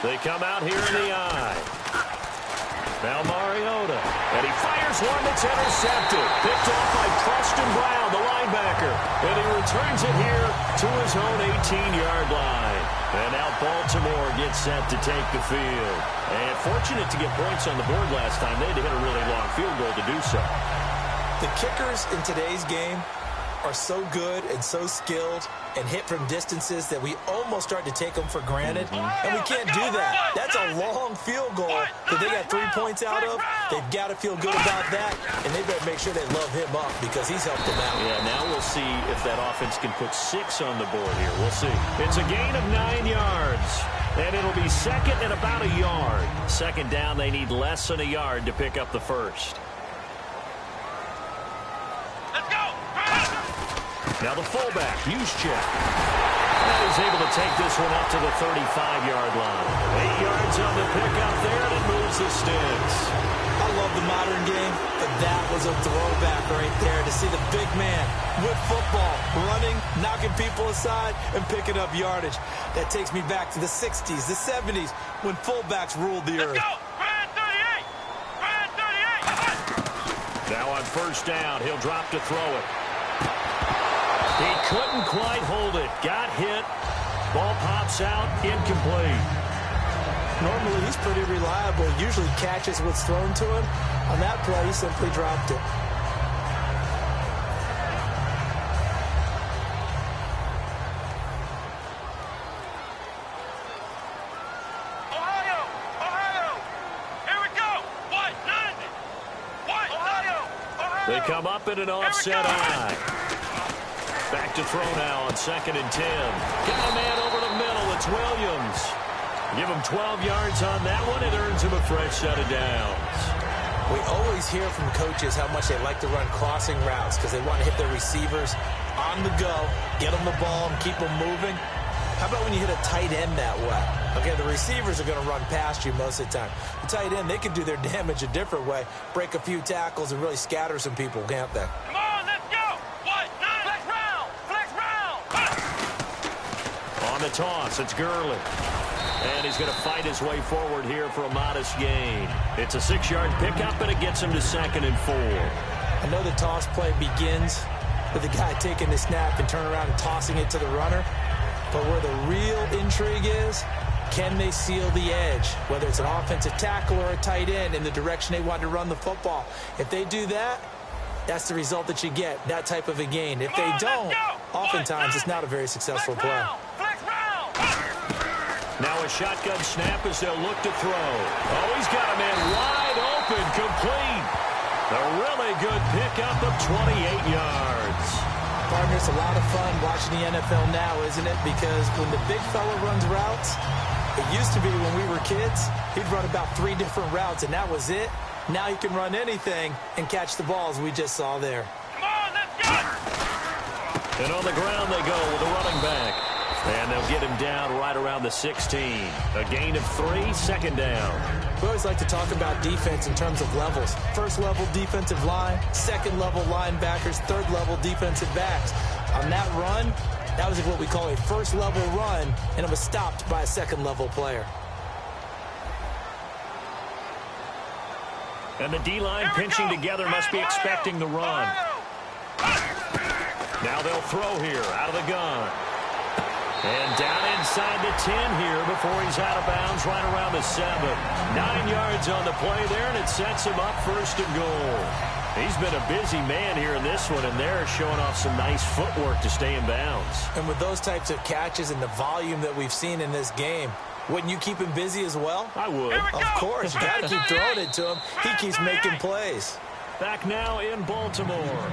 They come out here in the eye. Now Mariota. And he fires one that's intercepted. Picked off by Preston Brown, the linebacker. And he returns it here to his own 18-yard line. And now Baltimore gets set to take the field. And fortunate to get points on the board last time. They had to hit a really long field goal to do so. The kickers in today's game are so good and so skilled and hit from distances that we almost start to take them for granted. And we can't do that. That's a long field goal that they got 3 points out of. They've got to feel good about that, and they better make sure they love him up because he's helped them out. Yeah, now we'll see if that offense can put 6 on the board here. We'll see. It's a gain of 9 yards, and it'll be second and about a yard. Second down, they need less than a yard to pick up the first. Let's go. Now the fullback, Juszczyk. And he's able to take this one up to the 35-yard line. 8 yards on the pickup there, and it moves the sticks. I love the modern game, but that was a throwback right there to see the big man with football, running, knocking people aside, and picking up yardage. That takes me back to the 60s, the 70s, when fullbacks ruled the earth. Let's go! Brand 38! Brand 38! Now on first down, he'll drop to throw it. He couldn't quite hold it. Got hit. Ball pops out, incomplete. Normally, he's pretty reliable. Usually catches what's thrown to him. On that play, he simply dropped it. Ohio! Ohio! Here we go! What? None! What? Ohio! Ohio! They come up in an offset eye. Back to throw now on 2nd and 10. Got a man over the middle. It's Williams. Give him 12 yards on that one. It earns him a fresh set of downs. We always hear from coaches how much they like to run crossing routes because they want to hit their receivers on the go, get them the ball, and keep them moving. How about when you hit a tight end that way? Okay, the receivers are going to run past you most of the time. The tight end, they can do their damage a different way, break a few tackles, and really scatter some people, can't they? Come on, let's go! What? None! Flex round! Flex round! On the toss, it's Gurley. And he's going to fight his way forward here for a modest gain. It's a 6-yard pickup, and it gets him to 2nd and 4. I know the toss play begins with the guy taking the snap and turning around and tossing it to the runner. But where the real intrigue is, can they seal the edge? Whether it's an offensive tackle or a tight end in the direction they want to run the football. If they do that, that's the result that you get, that type of a gain. If they don't, oftentimes it's not a very successful play. Now a shotgun snap as they'll look to throw. Oh, he's got a man wide open, complete. A really good pickup of 28 yards. Partner, it's a lot of fun watching the NFL now, isn't it? Because when the big fella runs routes, it used to be when we were kids, he'd run about 3 different routes, and that was it. Now he can run anything and catch the balls we just saw there. Come on, let's go! And on the ground they go with a running back. And they'll get him down right around the 16. A gain of 3, 2nd down. We always like to talk about defense in terms of levels. First-level defensive line, second-level linebackers, third-level defensive backs. On that run, that was what we call a first-level run, and it was stopped by a second-level player. And the D-line pinching together must be expecting the run. Now they'll throw here out of the gun. And down inside the 10 here before he's out of bounds right around the 7. 9 yards on the play there, and it sets him up 1st and goal. He's been a busy man here in this one, and they're showing off some nice footwork to stay in bounds. And with those types of catches and the volume that we've seen in this game, wouldn't you keep him busy as well? I would. Of course. You got to keep throwing it to him. He keeps making plays. Back now in Baltimore.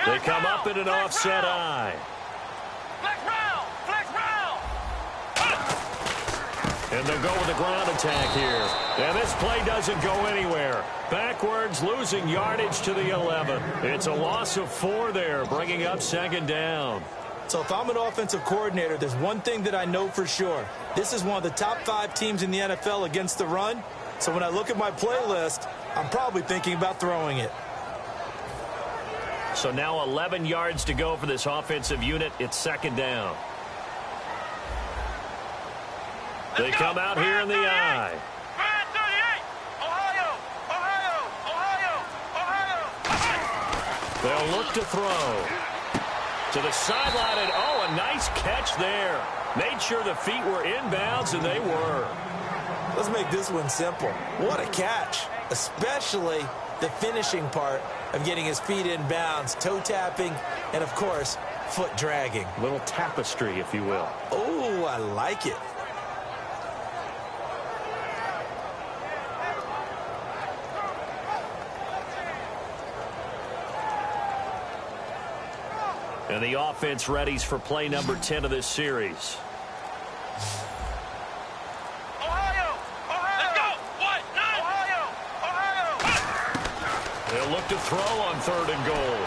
They come up in an offset eye. Flex round! Flex round! And they'll go with a ground attack here. And this play doesn't go anywhere. Backwards, losing yardage to the 11. It's a loss of 4 there, bringing up 2nd down. So if I'm an offensive coordinator, there's one thing that I know for sure. This is one of the top 5 teams in the NFL against the run. So when I look at my playlist, I'm probably thinking about throwing it. So now 11 yards to go for this offensive unit. It's 2nd down. They come out here in the eye. Brand 38! Ohio! Ohio! Ohio! Ohio! They'll look to throw. To the sideline, and oh, a nice catch there. Made sure the feet were inbounds, and they were. Let's make this one simple. What a catch, especially the finishing part of getting his feet in bounds, toe tapping, and of course, foot dragging. Little tapestry, if you will. Oh, I like it. And the offense readies for play number 10 of this series. Ohio! Ohio! Let's go! What? Nine! Ohio! Ohio! They'll look to throw on 3rd and goal.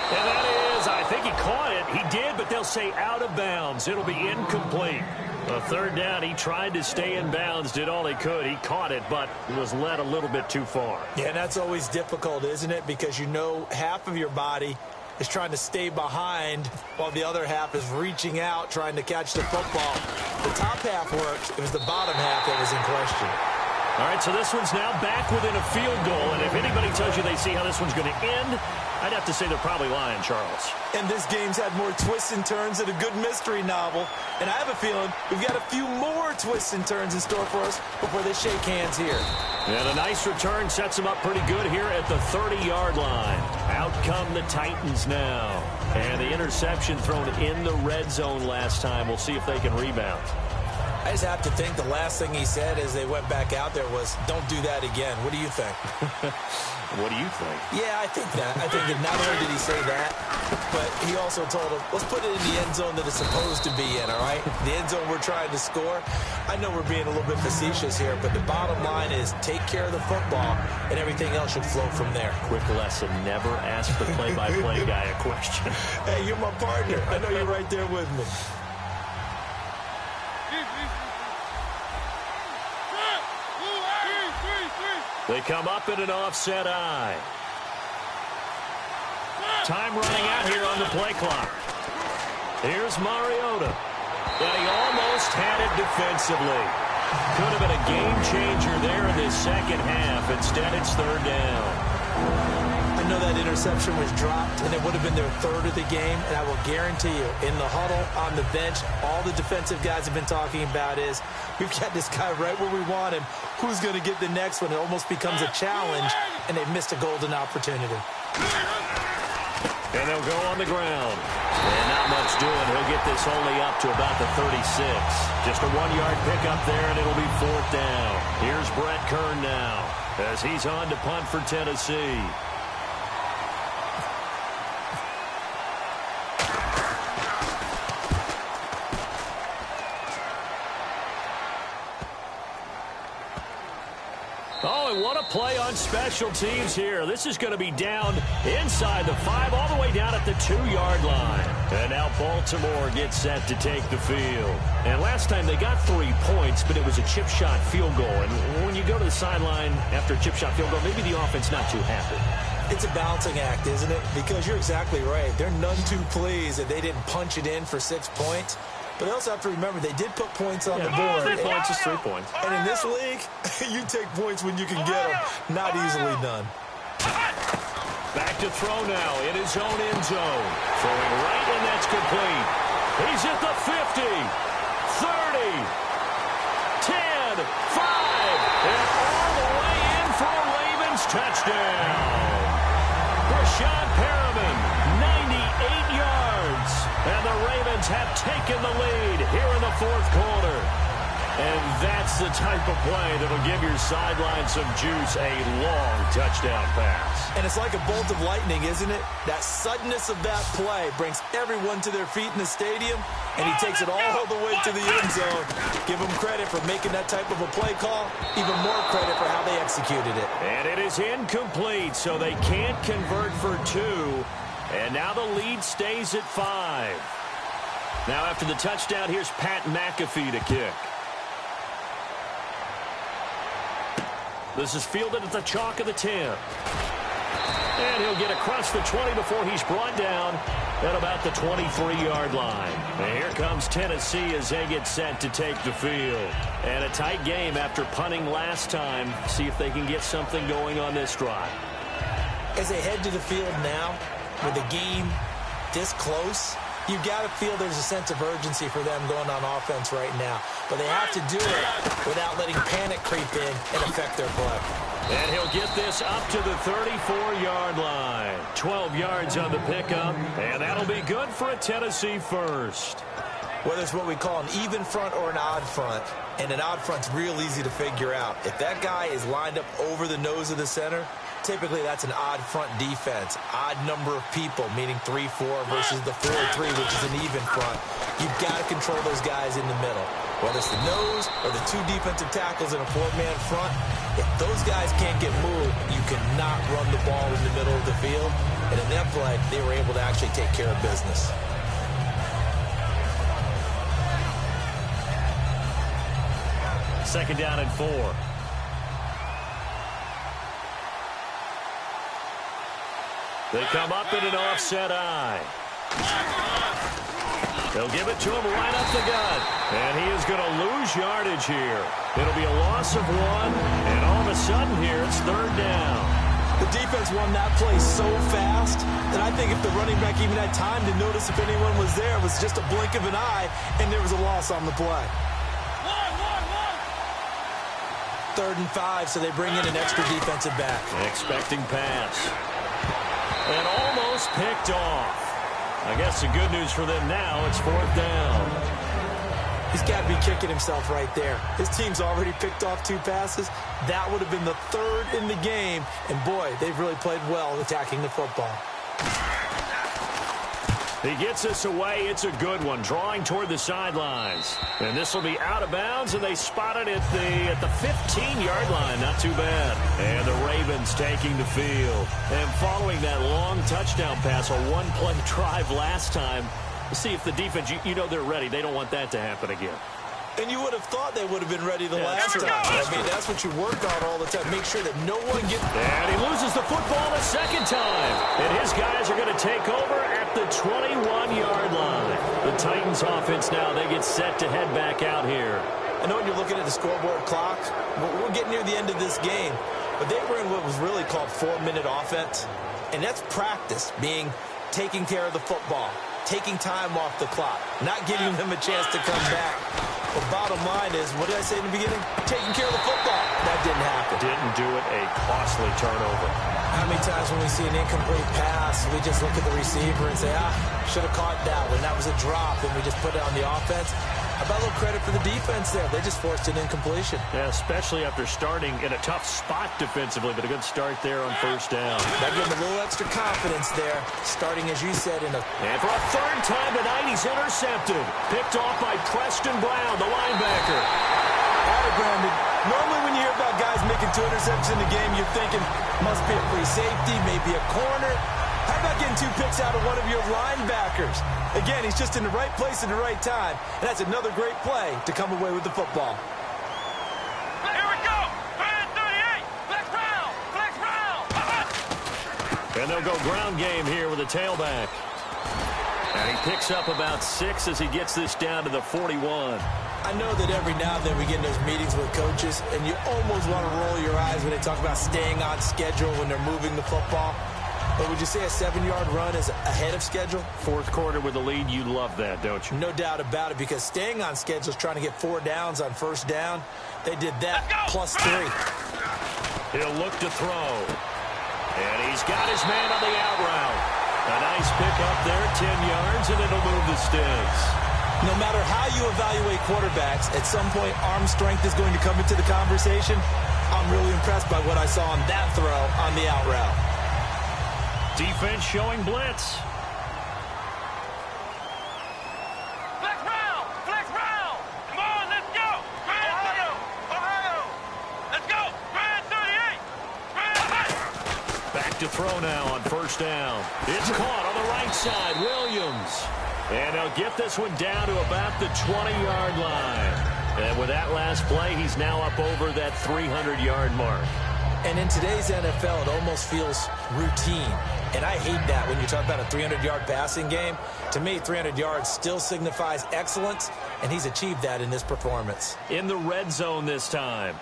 And that is, I think he caught it. He did, but they'll say out of bounds. It'll be incomplete. A 3rd down, he tried to stay in bounds, did all he could. He caught it, but was led a little bit too far. Yeah, and that's always difficult, isn't it? Because you know half of your body is trying to stay behind while the other half is reaching out, trying to catch the football. The top half worked. It was the bottom half that was in question. All right, so this one's now back within a field goal, and if anybody tells you they see how this one's going to end, I'd have to say they're probably lying, Charles. And this game's had more twists and turns than a good mystery novel. And I have a feeling we've got a few more twists and turns in store for us before they shake hands here. And a nice return sets them up pretty good here at the 30-yard line. Out come the Titans now. And the interception thrown in the red zone last time. We'll see if they can rebound. I just have to think the last thing he said as they went back out there was, don't do that again. What do you think? What do you think? Yeah, I think that. I think that not only did he say that, but he also told him, let's put it in the end zone that it's supposed to be in, all right? The end zone we're trying to score. I know we're being a little bit facetious here, but the bottom line is take care of the football, and everything else should flow from there. Quick lesson, never ask the play-by-play guy a question. Hey, you're my partner. I know you're right there with me. They come up in an offset eye. Time running out here on the play clock. Here's Mariota. And he almost had it defensively. Could have been a game changer there in this second half. Instead, it's 3rd down. I know that interception was dropped, and it would have been their 3rd of the game, and I will guarantee you, in the huddle, on the bench, all the defensive guys have been talking about is, we've got this guy right where we want him. Who's going to get the next one? It almost becomes a challenge, and they've missed a golden opportunity. And they'll go on the ground. And not much doing. He'll get this only up to about the 36. Just a 1-yard pickup there, and it'll be 4th down. Here's Brett Kern now as he's on to punt for Tennessee. Oh, and what a play on special teams here. This is going to be down inside the 5, all the way down at the 2-yard line. And now Baltimore gets set to take the field. And last time they got 3 points, but it was a chip shot field goal. And when you go to the sideline after a chip shot field goal, maybe the offense not too happy. It's a balancing act, isn't it? Because you're exactly right. They're none too pleased that they didn't punch it in for 6 points. But they also have to remember they did put points on the board. 3 points is 3 points. And in this league, you take points when you can get them. Not easily done. Back to throw now in his own end zone. Throwing right, and that's complete. He's at the 50, 30, 10, 5, and all the way in for a Ravens touchdown. Rashad Perriman, 98 yards. And the Ravens have taken the lead here in the 4th quarter. And that's the type of play that'll give your sideline some juice, a long touchdown pass. And it's like a bolt of lightning, isn't it? That suddenness of that play brings everyone to their feet in the stadium, and he takes it all the way to the end zone. Give him credit for making that type of a play call, even more credit for how they executed it. And it is incomplete, so they can't convert for 2. And now the lead stays at 5. Now after the touchdown, here's Pat McAfee to kick. This is fielded at the chalk of the 10. And he'll get across the 20 before he's brought down at about the 23-yard line. And here comes Tennessee as they get set to take the field. And a tight game after punting last time. See if they can get something going on this drive. As they head to the field now, with the game this close, you got to feel there's a sense of urgency for them going on offense right now. But they have to do it without letting panic creep in and affect their play. And he'll get this up to the 34-yard line. 12 yards on the pickup, and that'll be good for a Tennessee first. Whether it's what we call an even front or an odd front, and an odd front's real easy to figure out. If that guy is lined up over the nose of the center, typically that's an odd front defense. Odd number of people, meaning 3-4 versus the 4-3, which is an even front. You've got to control those guys in the middle. Whether it's the nose or the two defensive tackles in a four-man front, if those guys can't get moved, you cannot run the ball in the middle of the field. And in that play, they were able to actually take care of business. Second down and 4. They come up in an offset eye. They'll give it to him right up the gut. And he is going to lose yardage here. It'll be a loss of 1. And all of a sudden here, it's third down. The defense won that play so fast that I think if the running back even had time to notice if anyone was there, it was just a blink of an eye, and there was a loss on the play. 3rd and 5, so they bring in an extra defensive back. Expecting pass. And almost picked off. I guess the good news for them now, it's 4th down. He's got to be kicking himself right there. His team's already picked off 2 passes. That would have been the 3rd in the game. And, boy, they've really played well attacking the football. He gets us away. It's a good one, drawing toward the sidelines. And this will be out of bounds, and they spot it at the 15-yard line. Not too bad. And the Ravens taking the field. And following that long touchdown pass, a one-play drive last time, we'll see if the defense, you know they're ready. They don't want that to happen again. And you would have thought they would have been ready the last time. I mean, that's what you work on all the time. Make sure that no one gets... And he loses the football a second time. And his guys are going to take over at the 21-yard line. The Titans offense now, they get set to head back out here. I know when you're looking at the scoreboard clock, we're getting near the end of this game. But they were in what was really called 4-minute offense. And that's practice, being taking care of the football, taking time off the clock, not giving them a chance to come back. The bottom line is, what did I say in the beginning? Taking care of the football. That didn't happen. Didn't do it. A costly turnover. How many times when we see an incomplete pass, we just look at the receiver and say, should have caught that one. That was a drop, and we just put it on the offense. How about a little credit for the defense there? They just forced an incompletion. Yeah, especially after starting in a tough spot defensively, but a good start there on 1st down. That gave them a little extra confidence there, starting, as you said, in a... And for a 3rd time tonight, he's intercepted. Picked off by Preston Brown, the linebacker. All right, Brandon. Normally when you hear about guys making 2 interceptions in the game, you're thinking, must be a free safety, maybe a corner. How about getting 2 picks out of one of your linebackers? Again, he's just in the right place at the right time. And that's another great play to come away with the football. Here we go. 38. Flex round. Flex round. And they'll go ground game here with a tailback. And he picks up about 6 as he gets this down to the 41. I know that every now and then we get in those meetings with coaches, and you almost want to roll your eyes when they talk about staying on schedule when they're moving the football. But would you say a 7-yard run is ahead of schedule? 4th quarter with a lead, you love that, don't you? No doubt about it, because staying on schedule is trying to get 4 downs on 1st down. They did that plus 3. He'll look to throw. And he's got his man on the out route. A nice pick up there, 10 yards, and it'll move the sticks. No matter how you evaluate quarterbacks, at some point arm strength is going to come into the conversation. I'm really impressed by what I saw on that throw on the out route. Defense showing blitz. Flex round. Flex round. Come on, let's go. Ohio. Ohio. Let's go. 38. Back to throw now on 1st down. It's caught on the right side. Williams. And they'll get this one down to about the 20-yard line. And with that last play, he's now up over that 300-yard mark. And in today's NFL, it almost feels routine. And I hate that when you talk about a 300-yard passing game. To me, 300 yards still signifies excellence, and he's achieved that in this performance. In the red zone this time.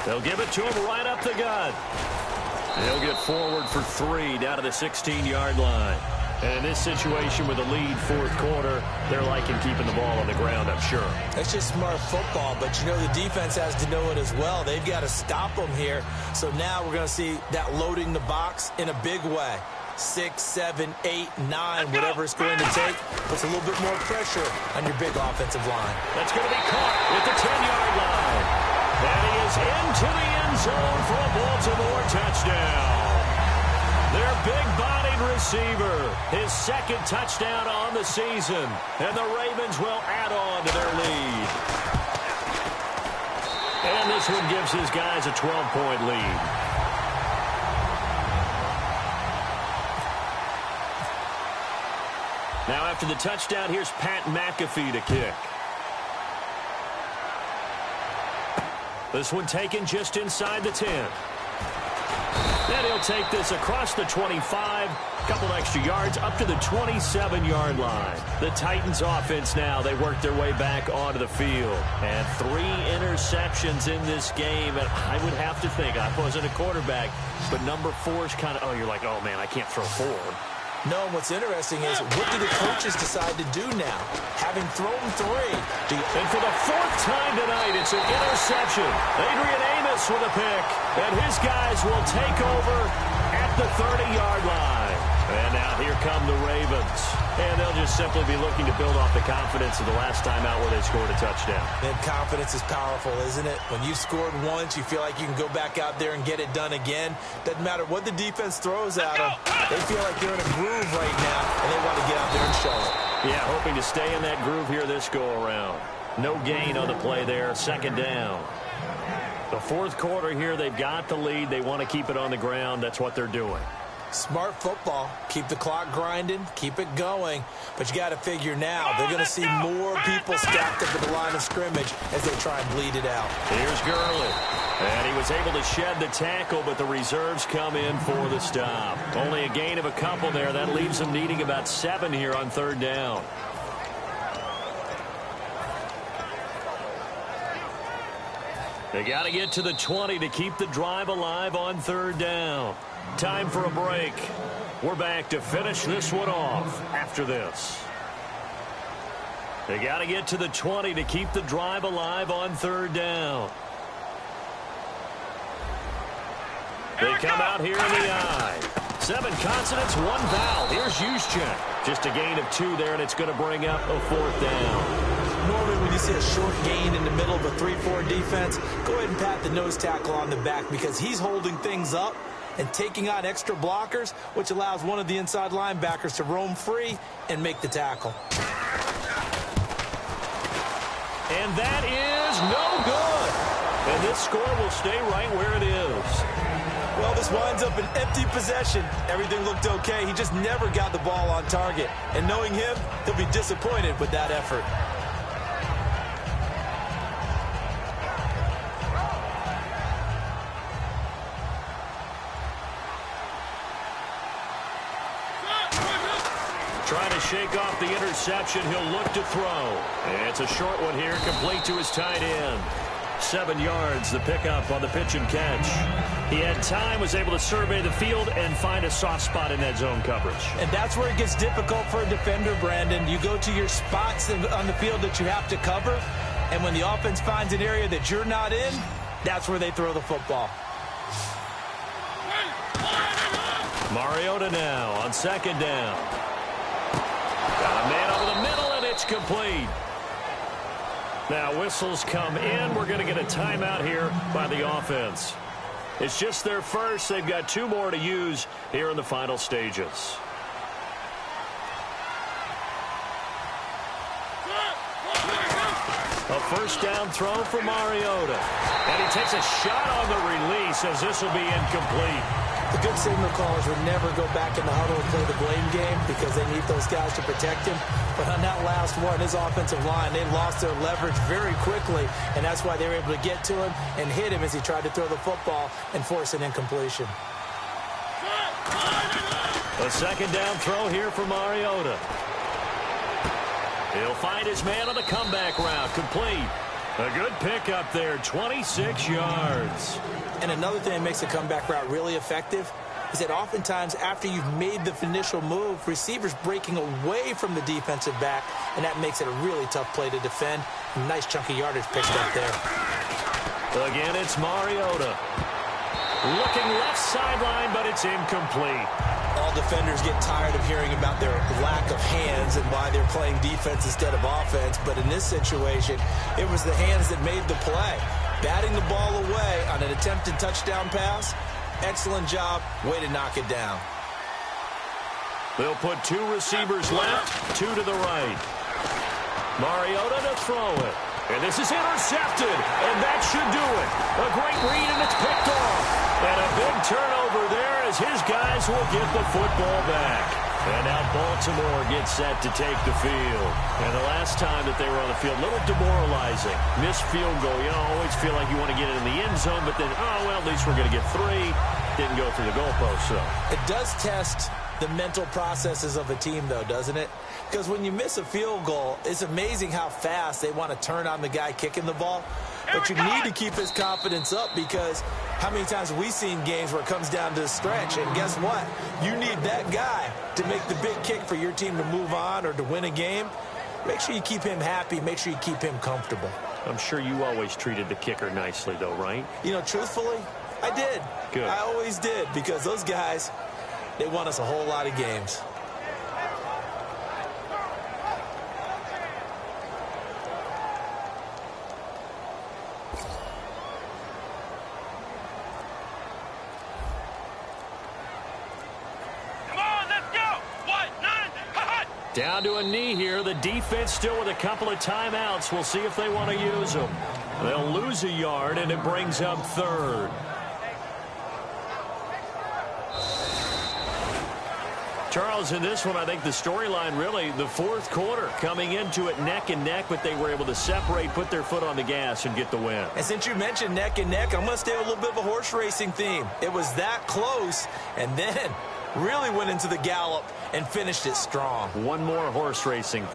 They'll give it to him right up the gut. He'll get forward for 3 down to the 16-yard line. And in this situation with a lead 4th quarter, they're liking keeping the ball on the ground, I'm sure. That's just smart football, but you know the defense has to know it as well. They've got to stop them here. So now we're going to see that loading the box in a big way. 6, 7, 8, 9, whatever it's going to take. Puts a little bit more pressure on your big offensive line. That's going to be caught at the 10-yard line. And he is into the end zone for a Baltimore touchdown. Their big-bodied receiver, his second touchdown on the season. And the Ravens will add on to their lead. And this one gives his guys a 12-point lead. Now after the touchdown, here's Pat McAfee to kick. This one taken just inside the 10. And he'll take this across the 25, a couple extra yards, up to the 27-yard line. The Titans offense now, they work their way back onto the field. And 3 interceptions in this game. And I would have to think, I wasn't a quarterback, but number 4 is kind of, oh, you're like, oh, man, I can't throw 4. No, what's interesting is, what do the coaches decide to do now? Having thrown 3. And for the 4th time tonight, it's an interception. Adrian Amos with a pick. And his guys will take over at the 30-yard line. And now here come the Ravens. And they'll just simply be looking to build off the confidence of the last time out where they scored a touchdown. And confidence is powerful, isn't it? When you scored once, you feel like you can go back out there and get it done again. Doesn't matter what the defense throws at them. They feel like they're in a groove right now, and they want to get out there and show it. Yeah, hoping to stay in that groove here this go-around. No gain on the play there. 2nd down. The 4th quarter here, they've got the lead. They want to keep it on the ground. That's what they're doing. Smart football. Keep the clock grinding. Keep it going. But you got to figure now, they're going to see more people stacked up at the line of scrimmage as they try and bleed it out. Here's Gurley. And he was able to shed the tackle, but the reserves come in for the stop. Only a gain of a couple there. That leaves them needing about 7 here on 3rd down. They got to get to the 20 to keep the drive alive on 3rd down. Time for a break. We're back to finish this one off after this. They got to get to the 20 to keep the drive alive on 3rd down. They come out here in the I. 7 consonants, 1 vowel. Here's Juszczyk. Just a gain of 2 there, and it's going to bring up a 4th down. Normally, when you see a short gain in the middle of a 3-4 defense, go ahead and pat the nose tackle on the back because he's holding things up and taking on extra blockers, which allows one of the inside linebackers to roam free and make the tackle. And that is no good. And this score will stay right where it is. Well, this winds up an empty possession. Everything looked okay. He just never got the ball on target. And knowing him, he'll be disappointed with that effort. Trying to shake off the interception. He'll look to throw. And it's a short one here, complete to his tight end. 7 yards, the pickup on the pitch and catch. He had time, was able to survey the field and find a soft spot in that zone coverage. And that's where it gets difficult for a defender, Brandon. You go to your spots on the field that you have to cover, and when the offense finds an area that you're not in, that's where they throw the football. Mariota now on 2nd down. Got a man over the middle, and it's complete. Now whistles come in. We're going to get a timeout here by the offense. It's just their first. They've got 2 more to use here in the final stages. A 1st down throw for Mariota. And he takes a shot on the release as this will be incomplete. The good signal callers would never go back in the huddle and play the blame game because they need those guys to protect him. But on that last one, his offensive line, they lost their leverage very quickly, and that's why they were able to get to him and hit him as he tried to throw the football and force an incompletion. A 2nd down throw here for Mariota. He'll find his man on the comeback route. Complete. A good pickup there, 26 yards. And another thing that makes a comeback route really effective is that oftentimes after you've made the initial move, receivers breaking away from the defensive back, and that makes it a really tough play to defend. A nice chunky yardage picked up there. Again, it's Mariota. Looking left sideline, but it's incomplete. All defenders get tired of hearing about their lack of hands and why they're playing defense instead of offense. But in this situation, it was the hands that made the play. Batting the ball away on an attempted touchdown pass. Excellent job. Way to knock it down. They'll put 2 receivers left, 2 to the right. Mariota to throw it. And this is intercepted, and that should do it. A great read, and it's picked off. And a big turnover there as his guys will get the football back. And now Baltimore gets set to take the field. And the last time that they were on the field, a little demoralizing. Missed field goal. You know, always feel like you want to get it in the end zone, but then, oh, well, at least we're going to get 3. Didn't go through the goalpost, so. It does test the mental processes of a team, though, doesn't it? Because when you miss a field goal, it's amazing how fast they want to turn on the guy kicking the ball. But you need to keep his confidence up, because how many times have we seen games where it comes down to the stretch? And guess what? You need that guy to make the big kick for your team to move on or to win a game. Make sure you keep him happy. Make sure you keep him comfortable. I'm sure you always treated the kicker nicely, though, right? You know, truthfully, I did. Good. I always did, because those guys, they won us a whole lot of games. Down to a knee here. The defense still with a couple of timeouts. We'll see if they want to use them. They'll lose a yard, and it brings up 3rd. Charles, in this one, I think the storyline really, the 4th quarter, coming into it neck and neck, but they were able to separate, put their foot on the gas, and get the win. And since you mentioned neck and neck, I'm going to stay with a little bit of a horse racing theme. It was that close, and then really went into the gallop and finished it strong. One more horse racing.